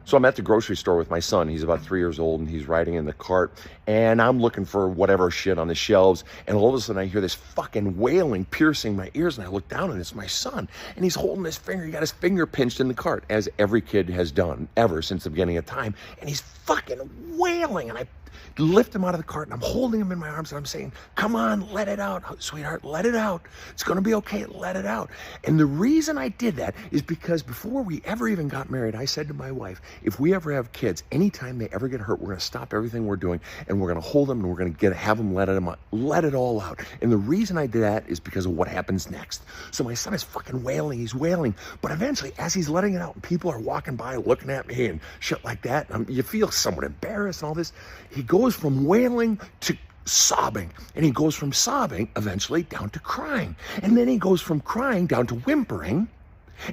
So I'm at the grocery store with my son. He's about 3 years old, and he's riding in the cart, and I'm looking for whatever shit on the shelves, and all of a sudden I hear this fucking wailing piercing my ears, and I look down, and it's my son, and he's holding his finger. He got his finger pinched in the cart, as every kid has done ever since the beginning of time, and he's fucking wailing, and I lift him out of the cart, and I'm holding him in my arms, and I'm saying, come on, let it out, sweetheart, let it out. It's going to be okay, let it out. And the reason I did that is because before we ever even got married, I said to my wife, if we ever have kids, anytime they ever get hurt, we're going to stop everything we're doing, and we're going to hold them, and we're going to have them let it all out. And the reason I did that is because of what happens next. So my son is fucking wailing, he's wailing, but eventually, as he's letting it out, and people are walking by looking at me and shit like that, and you feel somewhat embarrassed and all this, he goes from wailing to sobbing, and he goes from sobbing eventually down to crying, and then he goes from crying down to whimpering,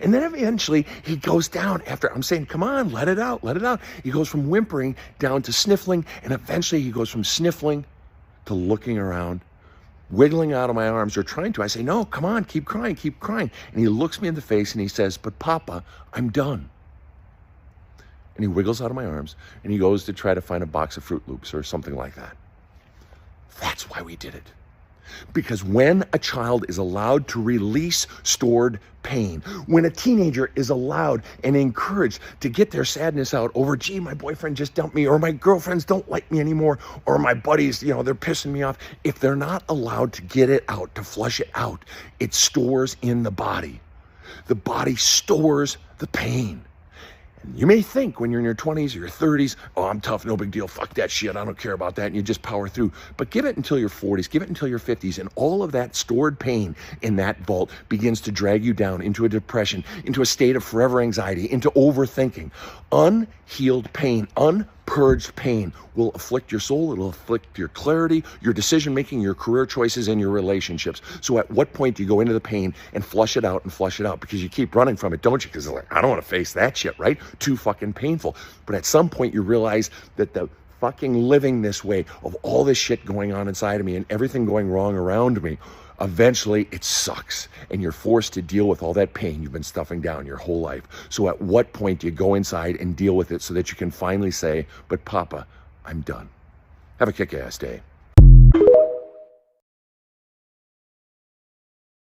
and then eventually he goes down after I'm saying, come on, let it out, let it out. He goes from whimpering down to sniffling, and eventually he goes from sniffling to looking around, wiggling out of my arms, or trying to. I say, no, come on, keep crying, keep crying. And he looks me in the face and he says, but Papa, I'm done. And he wiggles out of my arms, and he goes to try to find a box of Fruit Loops or something like that. That's why we did it. Because when a child is allowed to release stored pain, when a teenager is allowed and encouraged to get their sadness out over, gee, my boyfriend just dumped me, or my girlfriends don't like me anymore, or my buddies, they're pissing me off. If they're not allowed to get it out, to flush it out, it stores in the body. The body stores the pain. You may think when you're in your 20s or your 30s, oh, I'm tough, no big deal, fuck that shit, I don't care about that, and you just power through. But give it until your 40s, give it until your 50s, and all of that stored pain in that vault begins to drag you down into a depression, into a state of forever anxiety, into overthinking. Unhealed pain, unpurged pain will afflict your soul, it'll afflict your clarity, your decision-making, your career choices, and your relationships. So at what point do you go into the pain and flush it out and flush it out? Because you keep running from it, don't you? Because I don't want to face that shit, right? Too fucking painful. But at some point you realize that the fucking living this way of all this shit going on inside of me and everything going wrong around me, eventually it sucks, and you're forced to deal with all that pain you've been stuffing down your whole life. So at what point do you go inside and deal with it so that you can finally say, but Papa, I'm done. Have a kick-ass day.